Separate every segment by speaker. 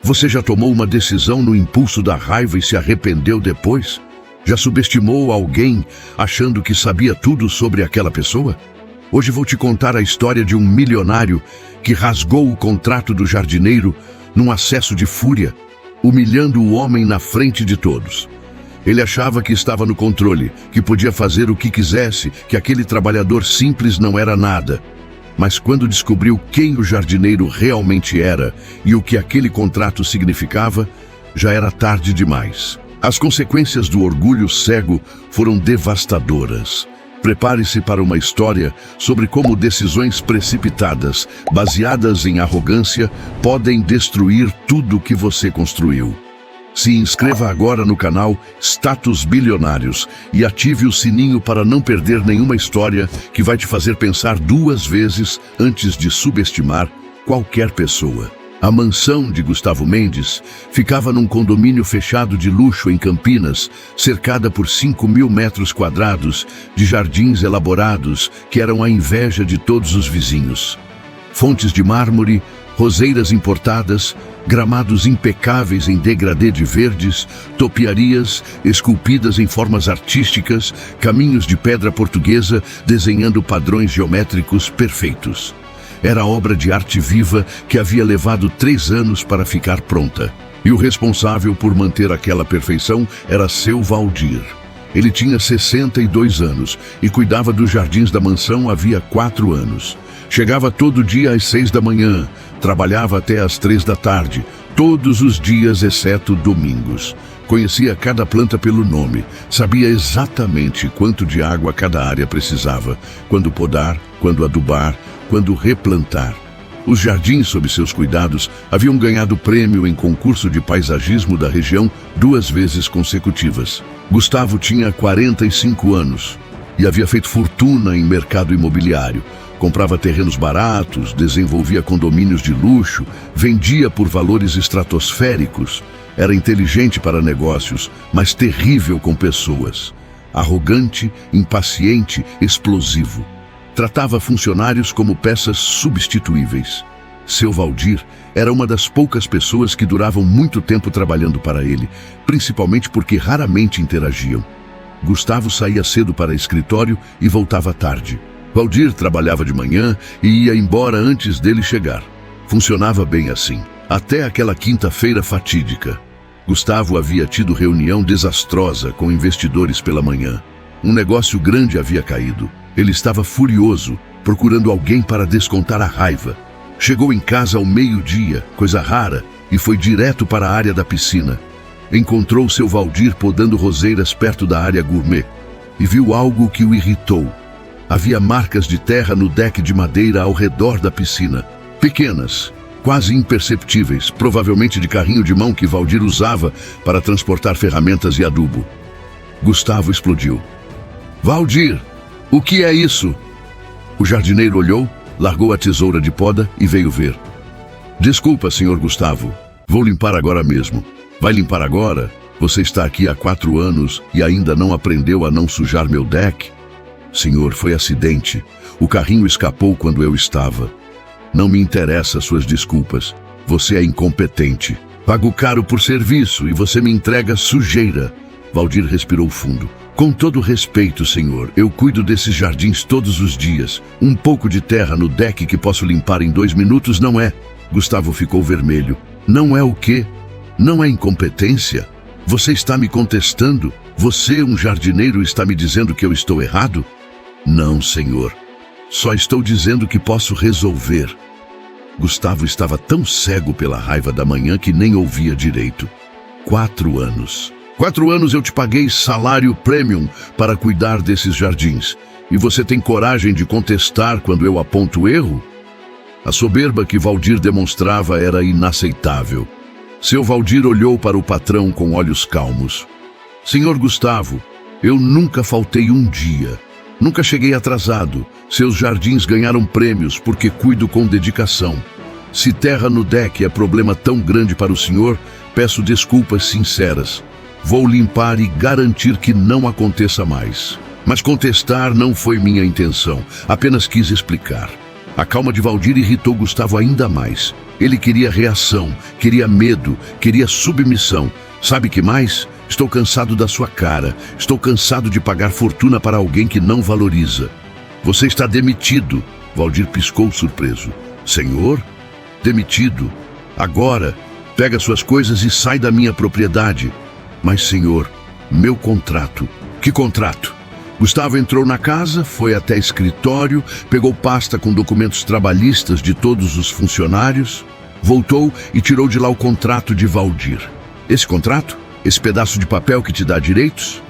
Speaker 1: Você já tomou uma decisão no impulso da raiva e se arrependeu depois? Já subestimou alguém achando que sabia tudo sobre aquela pessoa? Hoje vou te contar a história de um milionário que rasgou o contrato do jardineiro num acesso de fúria, humilhando o homem na frente de todos. Ele achava que estava no controle, que podia fazer o que quisesse, que aquele trabalhador simples não era nada. Mas quando descobriu quem o jardineiro realmente era e o que aquele contrato significava, já era tarde demais. As consequências do orgulho cego foram devastadoras. Prepare-se para uma história sobre como decisões precipitadas, baseadas em arrogância, podem destruir tudo que você construiu. Se inscreva agora no canal Status Bilionários e ative o sininho para não perder nenhuma história que vai te fazer pensar duas vezes antes de subestimar qualquer pessoa. A mansão de Gustavo Mendes ficava num condomínio fechado de luxo em Campinas, cercada por 5.000 metros quadrados de jardins elaborados que eram a inveja de todos os vizinhos. Fontes de mármore, roseiras importadas, gramados impecáveis em degradê de verdes, topiarias esculpidas em formas artísticas, caminhos de pedra portuguesa desenhando padrões geométricos perfeitos. Era obra de arte viva que havia levado 3 anos para ficar pronta. E o responsável por manter aquela perfeição era seu Valdir. Ele tinha 62 anos e cuidava dos jardins da mansão havia 4 anos. Chegava todo dia às 6 da manhã, trabalhava até às 3 da tarde, todos os dias exceto domingos. Conhecia cada planta pelo nome, sabia exatamente quanto de água cada área precisava, quando podar, quando adubar, quando replantar. Os jardins sob seus cuidados haviam ganhado prêmio em concurso de paisagismo da região 2 vezes consecutivas. Gustavo tinha 45 anos e havia feito fortuna em mercado imobiliário. Comprava terrenos baratos, desenvolvia condomínios de luxo, vendia por valores estratosféricos. Era inteligente para negócios, mas terrível com pessoas. Arrogante, impaciente, explosivo. Tratava funcionários como peças substituíveis. Seu Valdir era uma das poucas pessoas que duravam muito tempo trabalhando para ele, principalmente porque raramente interagiam. Gustavo saía cedo para o escritório e voltava tarde. Valdir trabalhava de manhã e ia embora antes dele chegar. Funcionava bem assim, até aquela quinta-feira fatídica. Gustavo havia tido reunião desastrosa com investidores pela manhã. Um negócio grande havia caído. Ele estava furioso, procurando alguém para descontar a raiva. Chegou em casa ao meio-dia, coisa rara, e foi direto para a área da piscina. Encontrou seu Valdir podando roseiras perto da área gourmet e viu algo que o irritou. Havia marcas de terra no deck de madeira ao redor da piscina. Pequenas, quase imperceptíveis, provavelmente de carrinho de mão que Valdir usava para transportar ferramentas e adubo. Gustavo explodiu. Valdir, o que é isso? O jardineiro olhou, largou a tesoura de poda e veio ver. Desculpa, senhor Gustavo. Vou limpar agora mesmo. Vai limpar agora? Você está aqui há 4 anos e ainda não aprendeu a não sujar meu deck? Senhor, foi acidente. O carrinho escapou quando eu estava. Não me interessa suas desculpas. Você é incompetente. Pago caro por serviço e você me entrega sujeira. Valdir respirou fundo. Com todo respeito, senhor, eu cuido desses jardins todos os dias. Um pouco de terra no deck que posso limpar em 2 minutos não é. Gustavo ficou vermelho. Não é o quê? Não é incompetência? Você está me contestando? Você, um jardineiro, está me dizendo que eu estou errado? Não, senhor. Só estou dizendo que posso resolver. Gustavo estava tão cego pela raiva da manhã que nem ouvia direito. 4 anos. 4 anos eu te paguei salário premium para cuidar desses jardins. E você tem coragem de contestar quando eu aponto o erro? A soberba que Valdir demonstrava era inaceitável. Seu Valdir olhou para o patrão com olhos calmos. Senhor Gustavo, eu nunca faltei um dia. Nunca cheguei atrasado. Seus jardins ganharam prêmios porque cuido com dedicação. Se terra no deck é problema tão grande para o senhor, peço desculpas sinceras. Vou limpar e garantir que não aconteça mais. Mas contestar não foi minha intenção, apenas quis explicar. A calma de Valdir irritou Gustavo ainda mais. Ele queria reação, queria medo, queria submissão. Sabe que mais? Estou cansado da sua cara. Estou cansado de pagar fortuna para alguém que não valoriza. Você está demitido. Valdir piscou surpreso. Senhor? Demitido? Agora? Pega suas coisas e sai da minha propriedade. Mas, senhor, meu contrato. Que contrato? Gustavo entrou na casa, foi até escritório, pegou pasta com documentos trabalhistas de todos os funcionários, voltou e tirou de lá o contrato de Valdir. Esse contrato? Esse pedaço de papel que te dá direitos?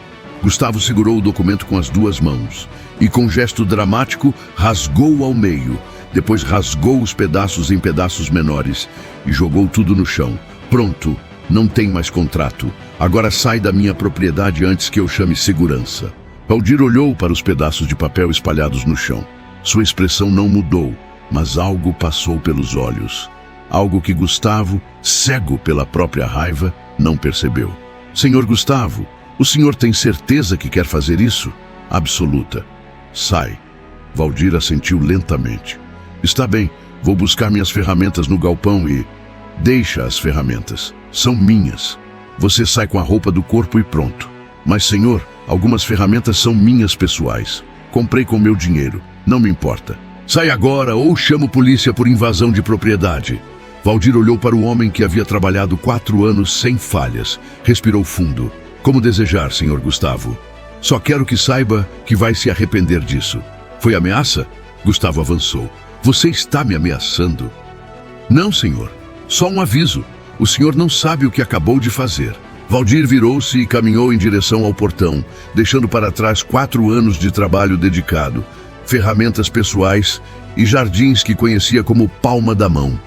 Speaker 1: Gustavo segurou o documento com as duas mãos e, com um gesto dramático, rasgou ao meio. Depois rasgou os pedaços em pedaços menores e jogou tudo no chão. Pronto, não tem mais contrato. Agora sai da minha propriedade antes que eu chame segurança. Valdir olhou para os pedaços de papel espalhados no chão. Sua expressão não mudou, mas algo passou pelos olhos. Algo que Gustavo, cego pela própria raiva, não percebeu. Senhor Gustavo, o senhor tem certeza que quer fazer isso? Absoluta. Sai. Valdir assentiu lentamente. Está bem, vou buscar minhas ferramentas no galpão e... Deixa as ferramentas. São minhas. Você sai com a roupa do corpo e pronto. Mas, senhor, algumas ferramentas são minhas pessoais. Comprei com meu dinheiro. Não me importa. Sai agora ou chamo polícia por invasão de propriedade. Valdir olhou para o homem que havia trabalhado 4 anos sem falhas. Respirou fundo. Como desejar, senhor Gustavo. Só quero que saiba que vai se arrepender disso. Foi ameaça? Gustavo avançou. Você está me ameaçando? Não, senhor. Só um aviso. O senhor não sabe o que acabou de fazer. Valdir virou-se e caminhou em direção ao portão, deixando para trás 4 anos de trabalho dedicado, ferramentas pessoais e jardins que conhecia como palma da mão.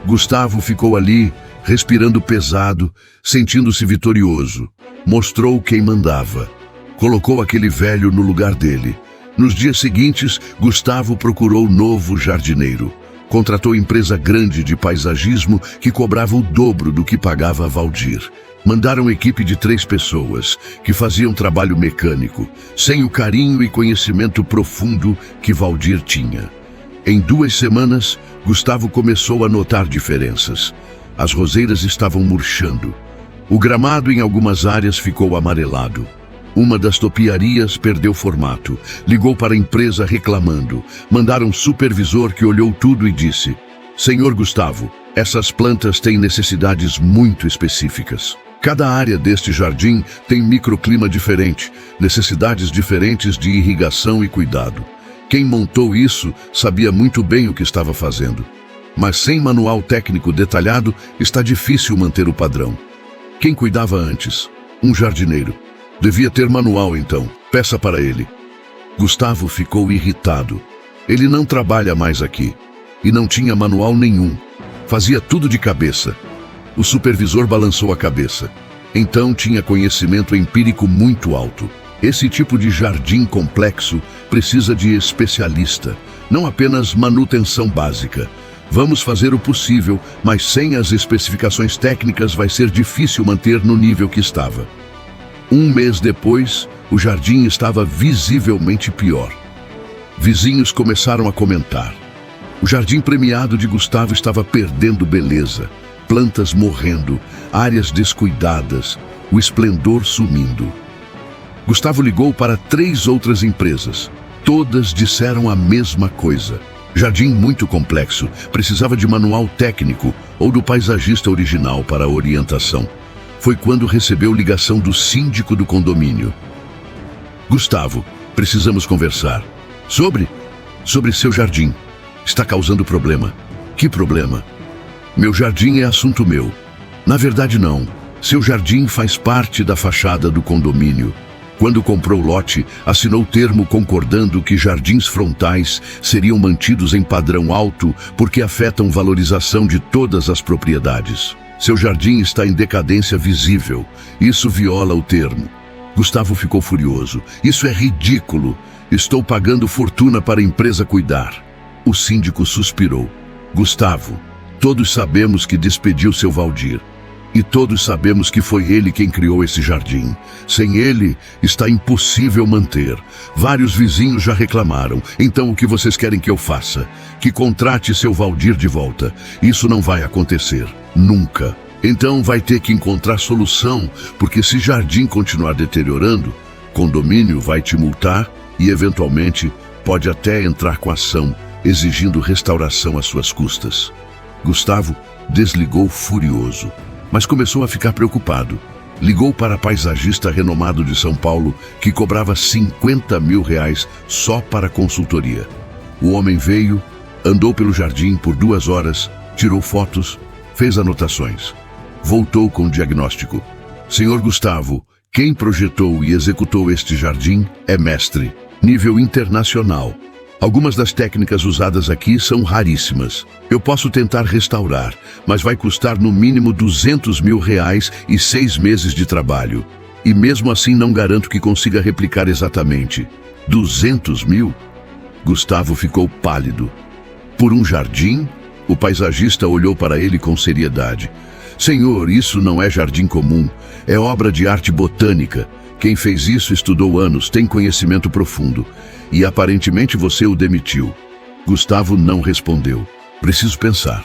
Speaker 1: Gustavo ficou ali, respirando pesado, sentindo-se vitorioso. Mostrou quem mandava. Colocou aquele velho no lugar dele. Nos dias seguintes, Gustavo procurou novo jardineiro. Contratou empresa grande de paisagismo que cobrava o dobro do que pagava a Valdir. Mandaram equipe de 3 pessoas, que faziam trabalho mecânico, sem o carinho e conhecimento profundo que Valdir tinha. Em 2 semanas, Gustavo começou a notar diferenças. As roseiras estavam murchando. O gramado em algumas áreas ficou amarelado. Uma das topiarias perdeu formato. Ligou para a empresa reclamando. Mandaram um supervisor que olhou tudo e disse: Senhor Gustavo, essas plantas têm necessidades muito específicas. Cada área deste jardim tem microclima diferente, necessidades diferentes de irrigação e cuidado. Quem montou isso sabia muito bem o que estava fazendo. Mas sem manual técnico detalhado, está difícil manter o padrão. Quem cuidava antes? Um jardineiro. Devia ter manual então. Peça para ele. Gustavo ficou irritado. Ele não trabalha mais aqui. E não tinha manual nenhum. Fazia tudo de cabeça. O supervisor balançou a cabeça. Então tinha conhecimento empírico muito alto. Esse tipo de jardim complexo precisa de especialista, não apenas manutenção básica. Vamos fazer o possível, mas sem as especificações técnicas vai ser difícil manter no nível que estava. 1 mês depois, o jardim estava visivelmente pior. Vizinhos começaram a comentar. O jardim premiado de Gustavo estava perdendo beleza. Plantas morrendo, áreas descuidadas, o esplendor sumindo. Gustavo ligou para 3 outras empresas. Todas disseram a mesma coisa. Jardim muito complexo, precisava de manual técnico ou do paisagista original para a orientação. Foi quando recebeu ligação do síndico do condomínio. Gustavo, precisamos conversar. Sobre seu jardim. Está causando problema. Que problema? Meu jardim é assunto meu. Na verdade, não. Seu jardim faz parte da fachada do condomínio. Quando comprou o lote, assinou termo concordando que jardins frontais seriam mantidos em padrão alto porque afetam valorização de todas as propriedades. Seu jardim está em decadência visível. Isso viola o termo. Gustavo ficou furioso. Isso é ridículo. Estou pagando fortuna para a empresa cuidar. O síndico suspirou. Gustavo, todos sabemos que despediu seu Valdir. E todos sabemos que foi ele quem criou esse jardim. Sem ele, está impossível manter. Vários vizinhos já reclamaram. Então o que vocês querem que eu faça? Que contrate seu Valdir de volta. Isso não vai acontecer. Nunca. Então vai ter que encontrar solução, porque se jardim continuar deteriorando, condomínio vai te multar e, eventualmente, pode até entrar com ação, exigindo restauração às suas custas. Gustavo desligou furioso, mas começou a ficar preocupado. Ligou para paisagista renomado de São Paulo, que cobrava R$50 mil só para consultoria. O homem veio, andou pelo jardim por 2 horas, tirou fotos, fez anotações. Voltou com o diagnóstico. Senhor Gustavo, quem projetou e executou este jardim é mestre, nível internacional. Algumas das técnicas usadas aqui são raríssimas. Eu posso tentar restaurar, mas vai custar no mínimo R$200 mil e 6 meses de trabalho. E mesmo assim não garanto que consiga replicar exatamente. 200 mil? Gustavo ficou pálido. Por um jardim? O paisagista olhou para ele com seriedade. Senhor, isso não é jardim comum. É obra de arte botânica. Quem fez isso estudou anos, tem conhecimento profundo. E aparentemente você o demitiu. Gustavo não respondeu. Preciso pensar.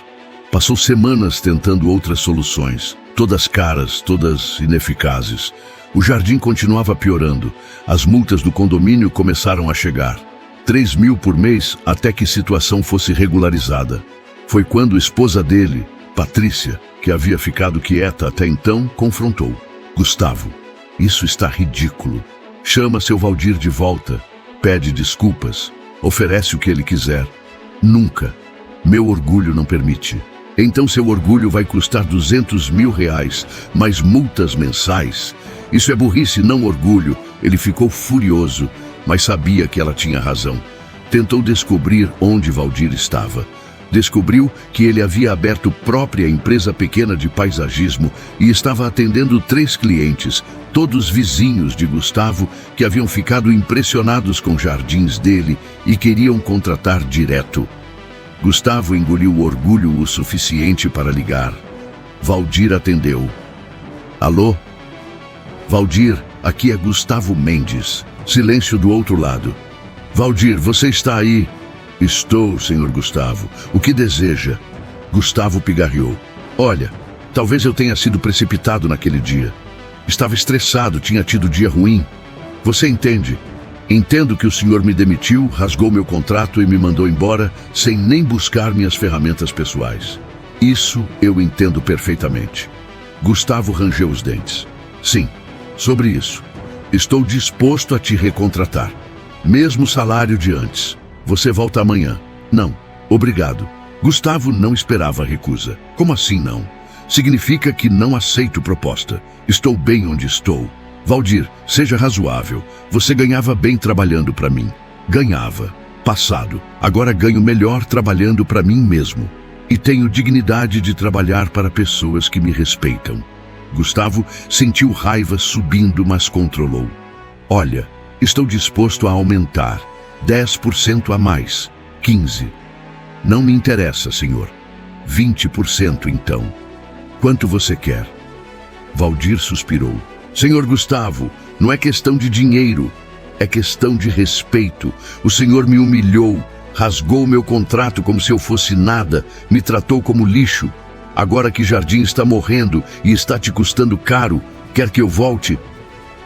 Speaker 1: Passou semanas tentando outras soluções. Todas caras, todas ineficazes. O jardim continuava piorando. As multas do condomínio começaram a chegar. 3 mil por mês até que a situação fosse regularizada. Foi quando a esposa dele, Patrícia, que havia ficado quieta até então, confrontou. Gustavo, isso está ridículo. Chama seu Valdir de volta. Pede desculpas, oferece o que ele quiser. Nunca. Meu orgulho não permite. Então seu orgulho vai custar R$200 mil, mais multas mensais. Isso é burrice, não orgulho. Ele ficou furioso, mas sabia que ela tinha razão. Tentou descobrir onde Valdir estava. Descobriu que ele havia aberto própria empresa pequena de paisagismo e estava atendendo 3 clientes, todos vizinhos de Gustavo, que haviam ficado impressionados com jardins dele e queriam contratar direto. Gustavo engoliu o orgulho o suficiente para ligar. Valdir atendeu. Alô? Valdir, aqui é Gustavo Mendes. Silêncio do outro lado. Valdir, você está aí? Estou, senhor Gustavo. O que deseja? Gustavo pigarreou. Olha, talvez eu tenha sido precipitado naquele dia. Estava estressado, tinha tido dia ruim. Você entende? Entendo que o senhor me demitiu, rasgou meu contrato e me mandou embora sem nem buscar minhas ferramentas pessoais. Isso eu entendo perfeitamente. Gustavo rangeu os dentes. Sim, sobre isso. Estou disposto a te recontratar. Mesmo salário de antes. Você volta amanhã. Não, obrigado. Gustavo não esperava a recusa. Como assim não? Significa que não aceito proposta. Estou bem onde estou. Valdir, seja razoável. Você ganhava bem trabalhando para mim. Ganhava. Passado. Agora ganho melhor trabalhando para mim mesmo. E tenho dignidade de trabalhar para pessoas que me respeitam. Gustavo sentiu raiva subindo, mas controlou. Olha, estou disposto a aumentar. 10% a mais. 15%. Não me interessa, senhor. 20% então. Quanto você quer? Valdir suspirou. Senhor Gustavo, não é questão de dinheiro. É questão de respeito. O senhor me humilhou, rasgou meu contrato como se eu fosse nada, me tratou como lixo. Agora que Jardim está morrendo e está te custando caro, quer que eu volte?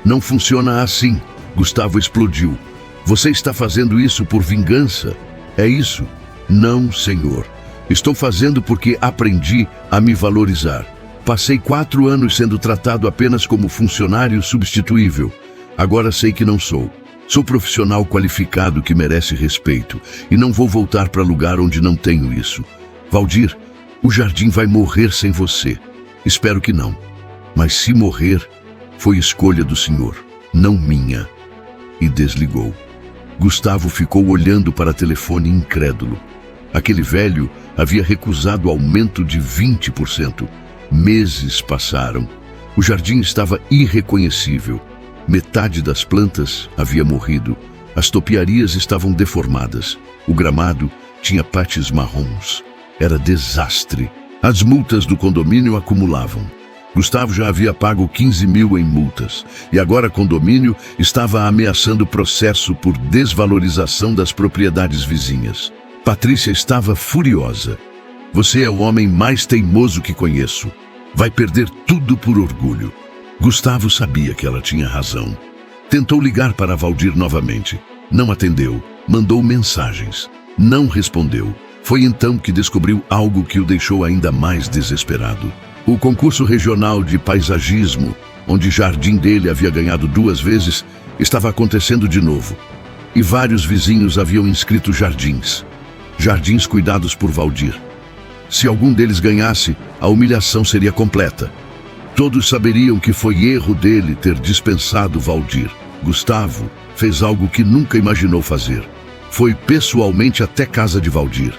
Speaker 1: Não funciona assim. Gustavo explodiu. Você está fazendo isso por vingança? É isso? Não, senhor. Estou fazendo porque aprendi a me valorizar. Passei 4 anos sendo tratado apenas como funcionário substituível. Agora sei que não sou. Sou profissional qualificado que merece respeito e não vou voltar para lugar onde não tenho isso. Valdir, o jardim vai morrer sem você. Espero que não. Mas se morrer, foi escolha do senhor, não minha. E desligou. Gustavo ficou olhando para o telefone incrédulo. Aquele velho havia recusado aumento de 20%. Meses passaram. O jardim estava irreconhecível. Metade das plantas havia morrido. As topiarias estavam deformadas. O gramado tinha partes marrons. Era desastre. As multas do condomínio acumulavam. Gustavo já havia pago 15 mil em multas e agora o condomínio estava ameaçando processo por desvalorização das propriedades vizinhas. Patrícia estava furiosa. Você é o homem mais teimoso que conheço. Vai perder tudo por orgulho. Gustavo sabia que ela tinha razão. Tentou ligar para Valdir novamente. Não atendeu. Mandou mensagens. Não respondeu. Foi então que descobriu algo que o deixou ainda mais desesperado. O concurso regional de paisagismo, onde jardim dele havia ganhado 2 vezes, estava acontecendo de novo. E vários vizinhos haviam inscrito jardins. Jardins cuidados por Valdir. Se algum deles ganhasse, a humilhação seria completa. Todos saberiam que foi erro dele ter dispensado Valdir. Gustavo fez algo que nunca imaginou fazer. Foi pessoalmente até casa de Valdir.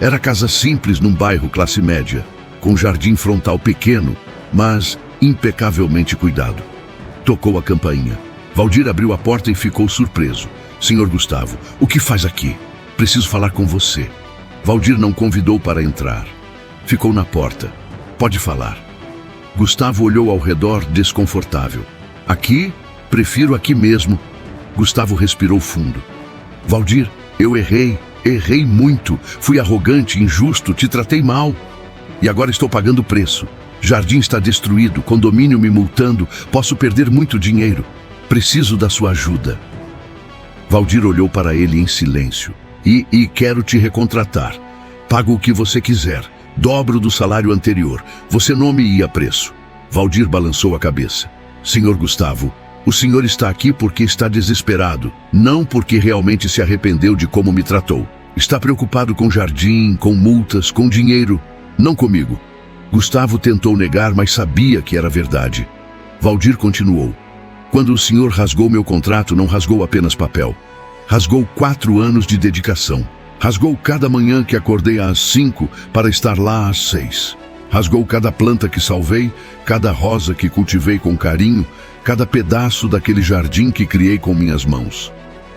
Speaker 1: Era casa simples num bairro classe média, com jardim frontal pequeno, mas impecavelmente cuidado. Tocou a campainha. Valdir abriu a porta e ficou surpreso. Senhor Gustavo, o que faz aqui? Preciso falar com você. Valdir não convidou para entrar. Ficou na porta. Pode falar. Gustavo olhou ao redor desconfortável. Aqui? Prefiro aqui mesmo. Gustavo respirou fundo. Valdir, eu errei muito. Fui arrogante, injusto, te tratei mal. E agora estou pagando o preço. Jardim está destruído, condomínio me multando, posso perder muito dinheiro. Preciso da sua ajuda. Valdir olhou para ele em silêncio. E quero te recontratar. Pago o que você quiser. Dobro do salário anterior. Você não me ia preço. Valdir balançou a cabeça. Senhor Gustavo, o senhor está aqui porque está desesperado, não porque realmente se arrependeu de como me tratou. Está preocupado com jardim, com multas, com dinheiro. Não comigo. Gustavo tentou negar, mas sabia que era verdade. Valdir continuou. Quando o senhor rasgou meu contrato, não rasgou apenas papel. Rasgou 4 anos de dedicação. Rasgou cada manhã que acordei às 5 para estar lá às 6. Rasgou cada planta que salvei, cada rosa que cultivei com carinho, cada pedaço daquele jardim que criei com minhas mãos.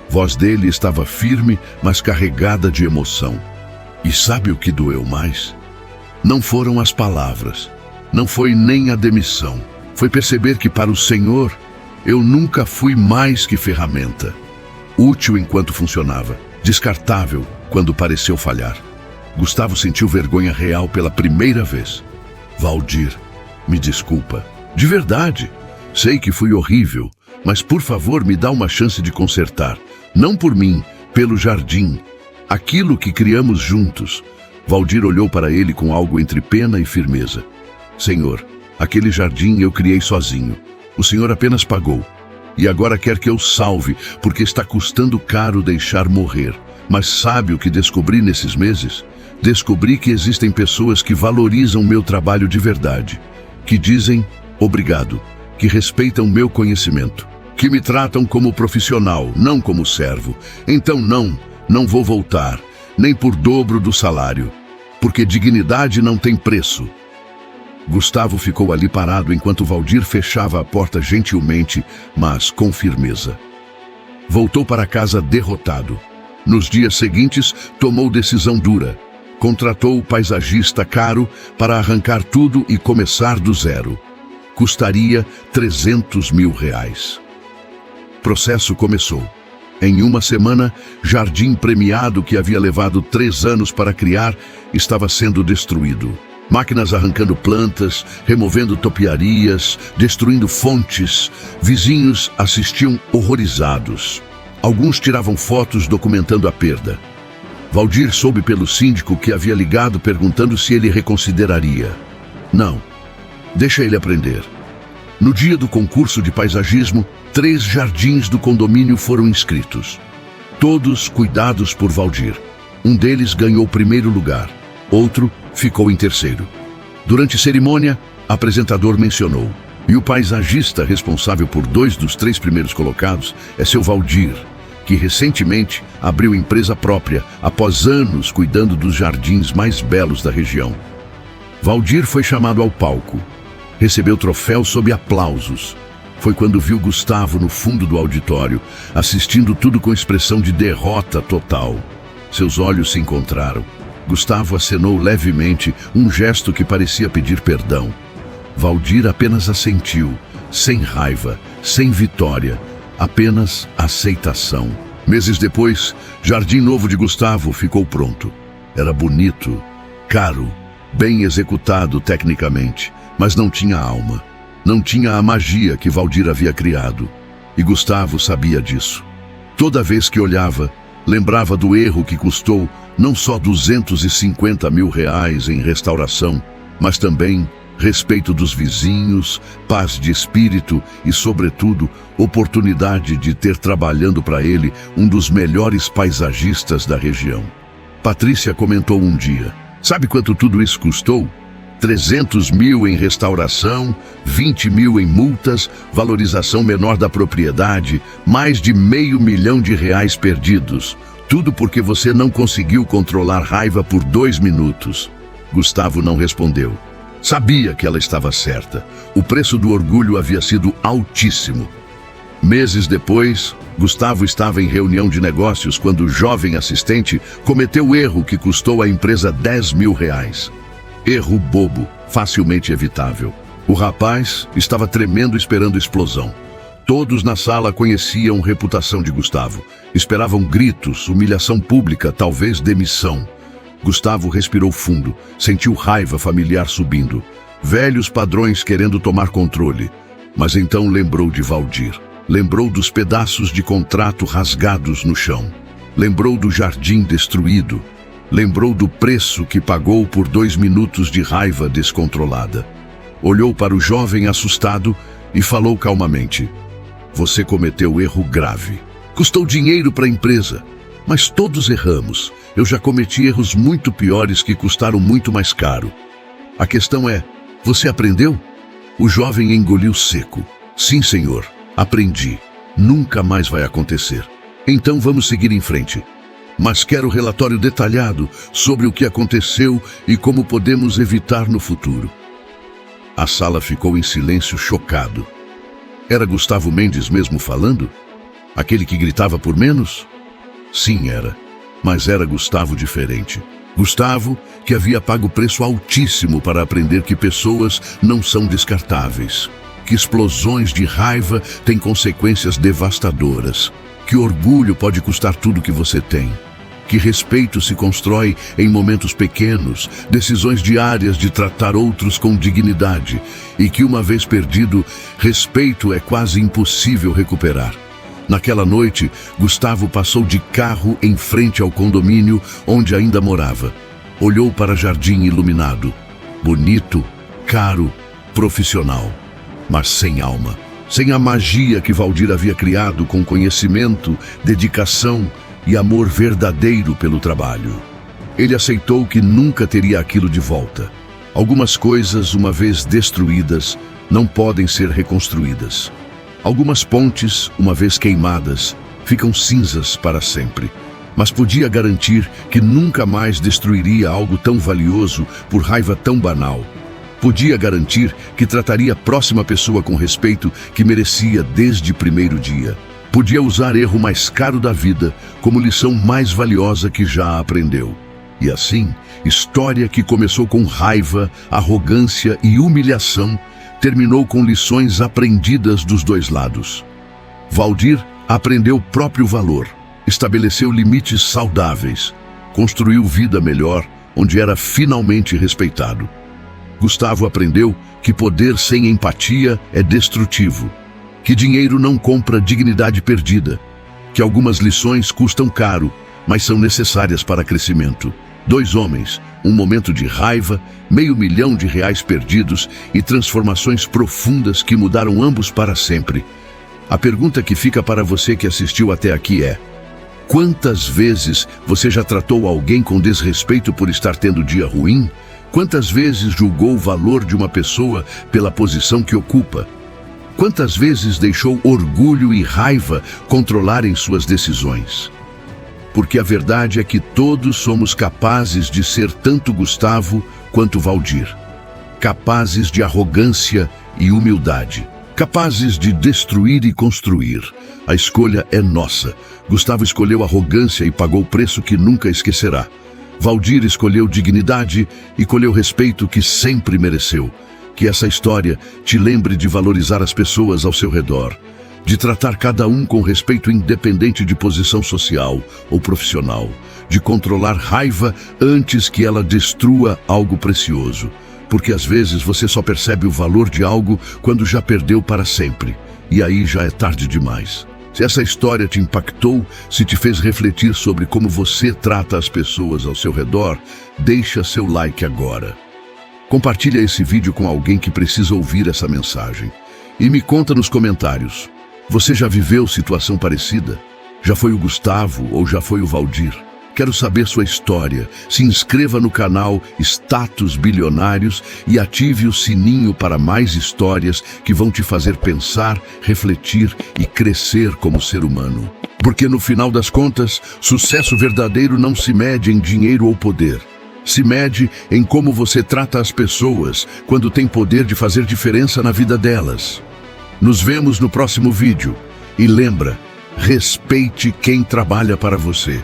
Speaker 1: Voz dele estava firme, mas carregada de emoção. E sabe o que doeu mais? Não foram as palavras. Não foi nem a demissão. Foi perceber que para o Senhor, eu nunca fui mais que ferramenta. Útil enquanto funcionava, descartável quando pareceu falhar. Gustavo sentiu vergonha real pela primeira vez. Valdir, me desculpa. De verdade. Sei que fui horrível, mas por favor me dá uma chance de consertar. Não por mim, pelo jardim. Aquilo que criamos juntos. Valdir olhou para ele com algo entre pena e firmeza. Senhor, aquele jardim eu criei sozinho. O senhor apenas pagou. E agora quer que eu salve, porque está custando caro deixar morrer. Mas sabe o que descobri nesses meses? Descobri que existem pessoas que valorizam meu trabalho de verdade, que dizem obrigado, que respeitam meu conhecimento, que me tratam como profissional, não como servo. Então não vou voltar, nem por dobro do salário, porque dignidade não tem preço. Gustavo ficou ali parado enquanto Valdir fechava a porta gentilmente, mas com firmeza. Voltou para casa derrotado. Nos dias seguintes, tomou decisão dura. Contratou o paisagista caro para arrancar tudo e começar do zero. Custaria 300 mil reais. Processo começou. Em uma semana, jardim premiado que havia levado 3 anos para criar estava sendo destruído. Máquinas arrancando plantas, removendo topiarias, destruindo fontes. Vizinhos assistiam horrorizados. Alguns tiravam fotos documentando a perda. Valdir soube pelo síndico que havia ligado perguntando se ele reconsideraria. Não, deixa ele aprender. No dia do concurso de paisagismo, 3 jardins do condomínio foram inscritos. Todos cuidados por Valdir. Um deles ganhou o 1º lugar. Outro ficou em 3º. Durante a cerimônia, o apresentador mencionou: e o paisagista responsável por 2 dos 3 primeiros colocados é seu Valdir, que recentemente abriu empresa própria após anos cuidando dos jardins mais belos da região. Valdir foi chamado ao palco. Recebeu o troféu sob aplausos. Foi quando viu Gustavo no fundo do auditório, assistindo tudo com expressão de derrota total. Seus olhos se encontraram. Gustavo acenou levemente, um gesto que parecia pedir perdão. Valdir apenas assentiu, sem raiva, sem vitória, apenas aceitação. Meses depois, Jardim Novo de Gustavo ficou pronto. Era bonito, caro, bem executado tecnicamente, mas não tinha alma. Não tinha a magia que Valdir havia criado. E Gustavo sabia disso. Toda vez que olhava, lembrava do erro que custou não só R$250 mil em restauração, mas também respeito dos vizinhos, paz de espírito e, sobretudo, oportunidade de ter trabalhando para ele um dos melhores paisagistas da região. Patrícia comentou um dia: sabe quanto tudo isso custou? 300 mil em restauração, 20 mil em multas, valorização menor da propriedade, mais de R$500 mil perdidos. Tudo porque você não conseguiu controlar raiva por 2 minutos. Gustavo não respondeu. Sabia que ela estava certa. O preço do orgulho havia sido altíssimo. Meses depois, Gustavo estava em reunião de negócios quando o jovem assistente cometeu o erro que custou à empresa R$10 mil. Erro bobo, facilmente evitável. O rapaz estava tremendo esperando explosão. Todos na sala conheciam a reputação de Gustavo. Esperavam gritos, humilhação pública, talvez demissão. Gustavo respirou fundo, sentiu raiva familiar subindo. Velhos padrões querendo tomar controle. Mas então lembrou de Valdir. Lembrou dos pedaços de contrato rasgados no chão. Lembrou do jardim destruído. Lembrou do preço que pagou por 2 minutos de raiva descontrolada. Olhou para o jovem assustado e falou calmamente: você cometeu erro grave. Custou dinheiro para a empresa, mas todos erramos. Eu já cometi erros muito piores que custaram muito mais caro. A questão é, você aprendeu? O jovem engoliu seco. Sim, senhor, aprendi. Nunca mais vai acontecer. Então vamos seguir em frente. Mas quero relatório detalhado sobre o que aconteceu e como podemos evitar no futuro. A sala ficou em silêncio chocado. Era Gustavo Mendes mesmo falando? Aquele que gritava por menos? Sim, era. Mas era Gustavo diferente. Gustavo, que havia pago preço altíssimo para aprender que pessoas não são descartáveis, que explosões de raiva têm consequências devastadoras, que orgulho pode custar tudo que você tem, que respeito se constrói em momentos pequenos, decisões diárias de tratar outros com dignidade, e que, uma vez perdido, respeito é quase impossível recuperar. Naquela noite, Gustavo passou de carro em frente ao condomínio onde ainda morava. Olhou para o jardim iluminado. Bonito, caro, profissional, mas sem alma. Sem a magia que Valdir havia criado com conhecimento, dedicação e amor verdadeiro pelo trabalho. Ele aceitou que nunca teria aquilo de volta. Algumas coisas, uma vez destruídas, não podem ser reconstruídas. Algumas pontes, uma vez queimadas, ficam cinzas para sempre. Mas podia garantir que nunca mais destruiria algo tão valioso por raiva tão banal. Podia garantir que trataria a próxima pessoa com respeito que merecia desde o primeiro dia. Podia usar erro mais caro da vida como lição mais valiosa que já aprendeu. E assim, história que começou com raiva, arrogância e humilhação, terminou com lições aprendidas dos dois lados. Valdir aprendeu o próprio valor, estabeleceu limites saudáveis, construiu vida melhor, onde era finalmente respeitado. Gustavo aprendeu que poder sem empatia é destrutivo, que dinheiro não compra dignidade perdida, que algumas lições custam caro, mas são necessárias para crescimento. 2 homens, um momento de raiva, R$500 mil perdidos e transformações profundas que mudaram ambos para sempre. A pergunta que fica para você que assistiu até aqui é: quantas vezes você já tratou alguém com desrespeito por estar tendo dia ruim? Quantas vezes julgou o valor de uma pessoa pela posição que ocupa? Quantas vezes deixou orgulho e raiva controlarem suas decisões? Porque a verdade é que todos somos capazes de ser tanto Gustavo quanto Valdir. Capazes de arrogância e humildade. Capazes de destruir e construir. A escolha é nossa. Gustavo escolheu arrogância e pagou o preço que nunca esquecerá. Valdir escolheu dignidade e colheu respeito que sempre mereceu. Que essa história te lembre de valorizar as pessoas ao seu redor, de tratar cada um com respeito independente de posição social ou profissional, de controlar raiva antes que ela destrua algo precioso, porque às vezes você só percebe o valor de algo quando já perdeu para sempre, e aí já é tarde demais. Se essa história te impactou, se te fez refletir sobre como você trata as pessoas ao seu redor, deixa seu like agora. Compartilha esse vídeo com alguém que precisa ouvir essa mensagem. E me conta nos comentários. Você já viveu situação parecida? Já foi o Gustavo ou já foi o Valdir? Quero saber sua história. Se inscreva no canal Status Bilionários e ative o sininho para mais histórias que vão te fazer pensar, refletir e crescer como ser humano. Porque no final das contas, sucesso verdadeiro não se mede em dinheiro ou poder. Se mede em como você trata as pessoas quando tem poder de fazer diferença na vida delas. Nos vemos no próximo vídeo. E lembra, respeite quem trabalha para você.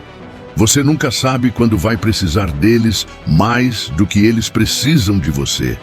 Speaker 1: Você nunca sabe quando vai precisar deles mais do que eles precisam de você.